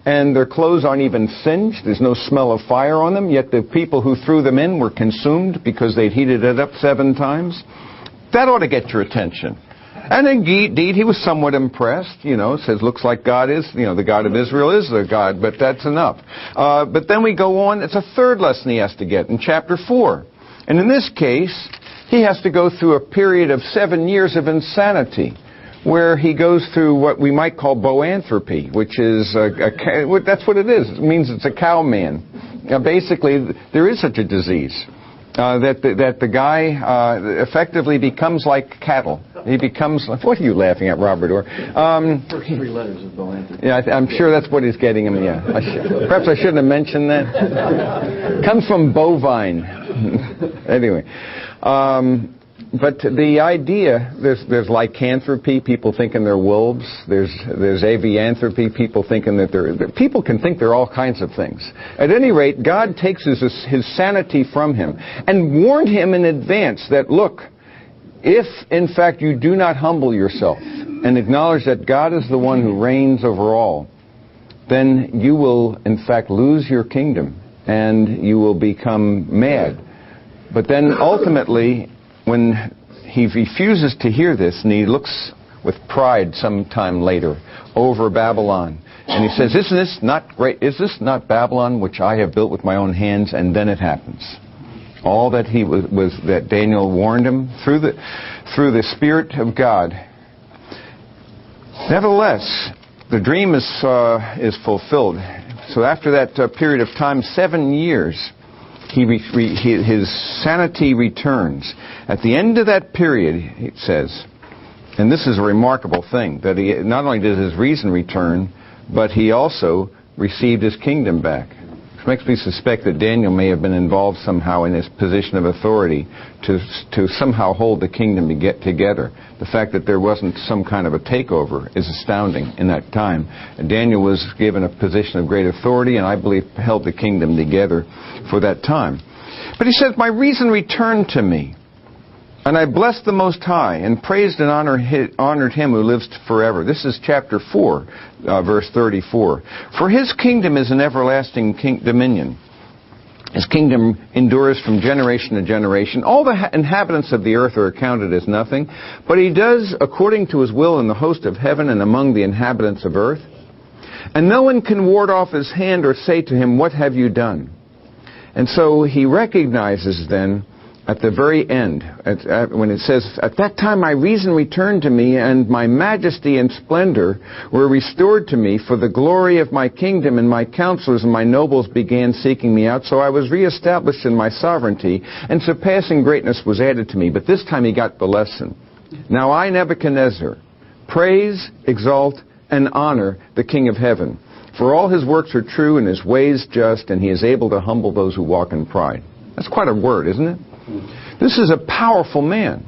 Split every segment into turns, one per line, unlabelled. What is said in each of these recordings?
and their clothes aren't even singed. There's no smell of fire on them, yet the people who threw them in were consumed because they'd heated it up 7 times. That ought to get your attention. And indeed, he was somewhat impressed. Says, looks like God is, the God of Israel is their God, but that's enough. But then we go on. It's a third lesson he has to get in chapter 4. And in this case, he has to go through a period of 7 years of insanity, where he goes through what we might call boanthropy, which is, that's what it is. It means it's a cow man. Basically, there is such a disease. That the guy effectively becomes like cattle. He becomes... What are you laughing at, Robert?
First 3 letters of boanthropy.
Yeah, I'm sure that's what he's getting him, yeah. Perhaps I shouldn't have mentioned that. Comes from bovine. Anyway. But the idea, there's lycanthropy, people thinking they're wolves. There's avianthropy, people thinking that people can think they're all kinds of things. At any rate, God takes his sanity from him and warned him in advance that, look, if in fact you do not humble yourself and acknowledge that God is the one who reigns over all, then you will in fact lose your kingdom and you will become mad. But then ultimately, when he refuses to hear this, and he looks with pride sometime later over Babylon, and he says, "Isn't this not great? Is this not Babylon which I have built with my own hands?" And then it happens. All that he was that Daniel warned him through the Spirit of God. Nevertheless, the dream is fulfilled. So after that period of time, 7 years, his sanity returns. At the end of that period, it says, and this is a remarkable thing, that he not only did his reason return, but he also received his kingdom back. Which makes me suspect that Daniel may have been involved somehow in his position of authority to somehow hold the kingdom to get together. The fact that there wasn't some kind of a takeover is astounding in that time. And Daniel was given a position of great authority, and I believe held the kingdom together for that time. But he says, "My reason returned to me, and I blessed the Most High, and praised and honored him who lives forever." This is chapter 4, verse 34. "For his kingdom is an everlasting dominion. His kingdom endures from generation to generation. All the inhabitants of the earth are accounted as nothing, but he does according to his will in the host of heaven and among the inhabitants of earth. And no one can ward off his hand or say to him, 'What have you done?'" And so he recognizes then, at the very end, when it says, "At that time my reason returned to me, and my majesty and splendor were restored to me, for the glory of my kingdom, and my counselors and my nobles began seeking me out. So I was reestablished in my sovereignty, and surpassing greatness was added to me." But this time he got the lesson. "Now I, Nebuchadnezzar, praise, exalt, and honor the King of heaven. For all his works are true, and his ways just, and he is able to humble those who walk in pride." That's quite a word, isn't it? This is a powerful man.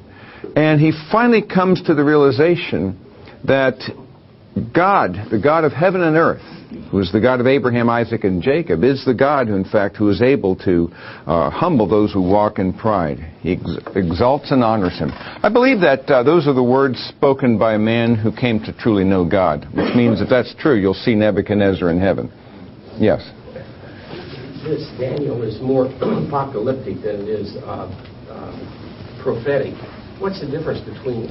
And he finally comes to the realization that God, the God of heaven and earth, who is the God of Abraham, Isaac, and Jacob, is the God, in fact, who is able to humble those who walk in pride. He exalts and honors him. I believe that those are the words spoken by a man who came to truly know God, which means if that's true, you'll see Nebuchadnezzar in heaven. Yes?
This Daniel is more apocalyptic than it is prophetic. What's the difference between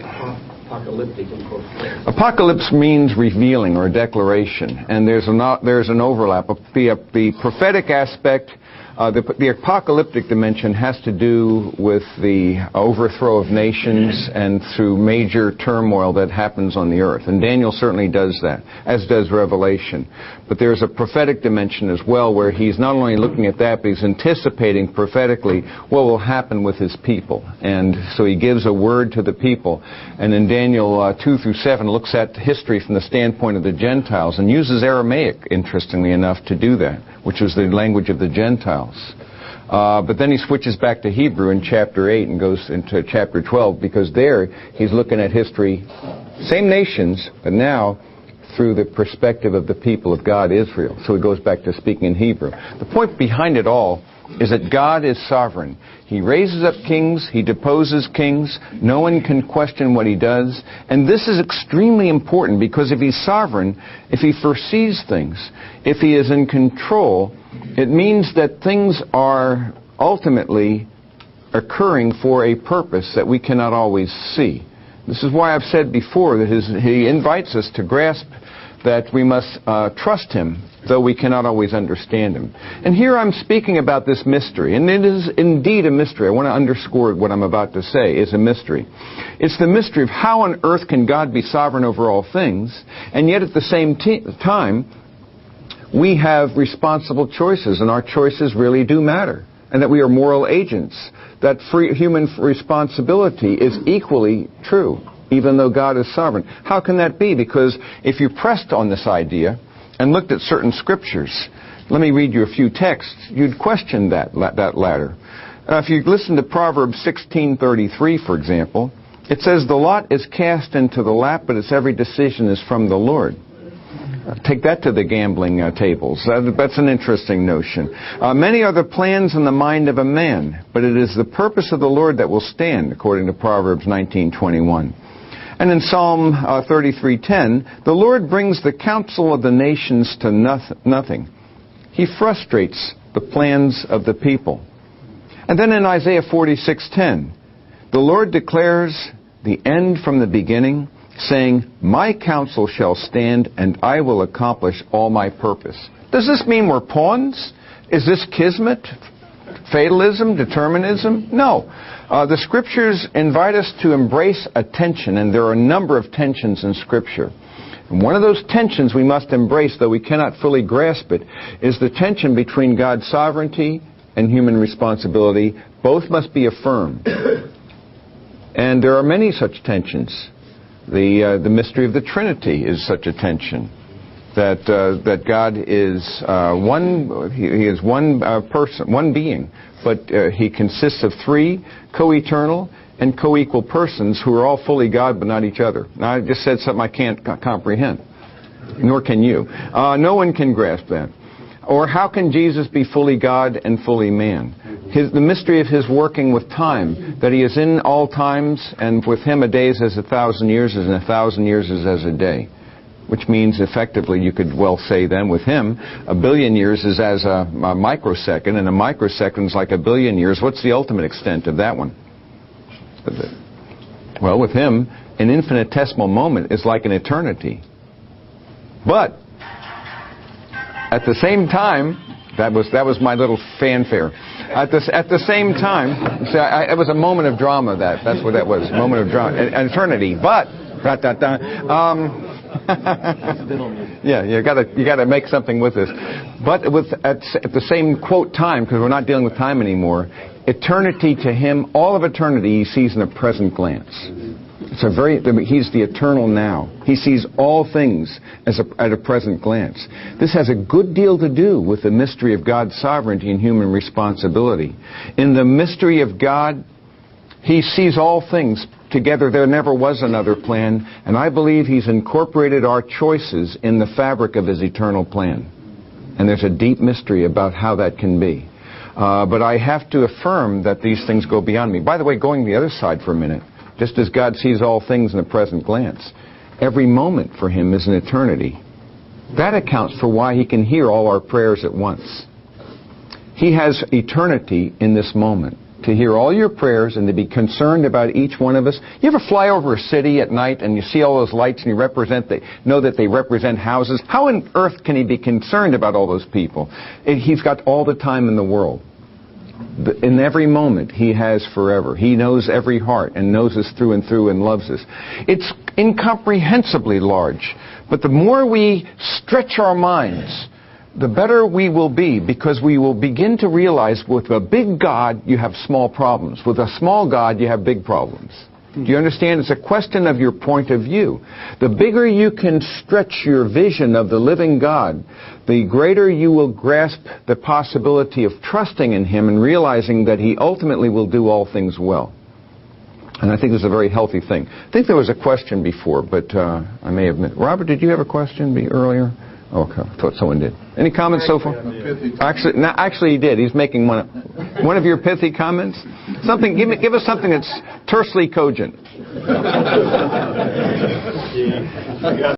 apocalyptic and prophetic?
Apocalypse means revealing or declaration, and there's an overlap. The prophetic aspect, the apocalyptic dimension has to do with the overthrow of nations and through major turmoil that happens on the earth. And Daniel certainly does that, as does Revelation. But there's a prophetic dimension as well, where he's not only looking at that, but he's anticipating prophetically what will happen with his people. And so he gives a word to the people. And in Daniel 2 through 7 looks at history from the standpoint of the Gentiles and uses Aramaic, interestingly enough, to do that, which was the language of the Gentiles. But then he switches back to Hebrew in chapter 8 and goes into chapter 12, because there he's looking at history, same nations, but now through the perspective of the people of God, Israel. So he goes back to speaking in Hebrew. The point behind it all is that God is sovereign. He raises up kings, He deposes kings, no one can question what He does. And this is extremely important because if He's sovereign, if He foresees things, if He is in control, it means that things are ultimately occurring for a purpose that we cannot always see. This is why I've said before that He invites us to grasp that we must trust Him, though we cannot always understand Him. And here I'm speaking about this mystery, and it is indeed a mystery. I want to underscore what I'm about to say is a mystery. It's the mystery of how on earth can God be sovereign over all things, and yet at the same time, we have responsible choices, and our choices really do matter, and that we are moral agents, that human responsibility is equally true, even though God is sovereign. How can that be? Because if you pressed on this idea and looked at certain scriptures, let me read you a few texts, you'd question that latter. If you listen to Proverbs 16:33, for example, it says, "The lot is cast into the lap, but its every decision is from the Lord." Take that to the gambling tables. That's an interesting notion. Many are the plans in the mind of a man, but it is the purpose of the Lord that will stand, according to Proverbs 19:21. And in Psalm 33:10, the Lord brings the counsel of the nations to nothing. He frustrates the plans of the people. And then in Isaiah 46:10, the Lord declares the end from the beginning, saying, "My counsel shall stand, and I will accomplish all my purpose." Does this mean we're pawns? Is this kismet? Fatalism? Determinism? No. The Scriptures invite us to embrace a tension, and there are a number of tensions in Scripture. And one of those tensions we must embrace, though we cannot fully grasp it, is the tension between God's sovereignty and human responsibility. Both must be affirmed. And there are many such tensions. The mystery of the Trinity is such a tension, that God is one. He is one person, one being, but He consists of three co-eternal and co-equal persons who are all fully God but not each other. Now, I just said something I can't comprehend, nor can you. No one can grasp that. Or how can Jesus be fully God and fully man? The mystery of His working with time, that He is in all times, and with Him a day is as 1,000 years, and 1,000 years is as a day. Which means, effectively, you could well say then, with Him, 1,000,000,000 years is as a microsecond, and a microsecond is like 1,000,000,000 years. What's the ultimate extent of that one? Well, with Him, an infinitesimal moment is like an eternity. But at the same time, that was my little fanfare. At the same time, see, it was a moment of drama. That's what that was. A moment of drama, an eternity. But yeah, you got to make something with this. But at the same quote time, because we're not dealing with time anymore, eternity to Him, all of eternity, He sees in a present glance. He's the eternal now. He sees all things at a present glance. This has a good deal to do with the mystery of God's sovereignty and human responsibility. In the mystery of God, He sees all things together. There never was another plan, and I believe He's incorporated our choices in the fabric of His eternal plan. And there's a deep mystery about how that can be. But I have to affirm that these things go beyond me. By the way, going the other side for a minute, just as God sees all things in a present glance, every moment for Him is an eternity. That accounts for why He can hear all our prayers at once. He has eternity in this moment to hear all your prayers and to be concerned about each one of us. You ever fly over a city at night and you see all those lights and you know that they represent houses? How on earth can He be concerned about all those people? He's got all the time in the world. In every moment He has forever. He knows every heart and knows us through and through and loves us. It's incomprehensibly large. But the more we stretch our minds, the better we will be, because we will begin to realize with a big God you have small problems. With a small God you have big problems. Do you understand? It's a question of your point of view. The bigger you can stretch your vision of the living God, the greater you will grasp the possibility of trusting in Him and realizing that He ultimately will do all things well. And I think this is a very healthy thing. I think there was a question before, but I may have missed. Robert, did you have a question earlier? Okay, I thought someone did. Any comments so far? Actually, he did. He's making one of your pithy comments. Something. Give us something that's tersely cogent.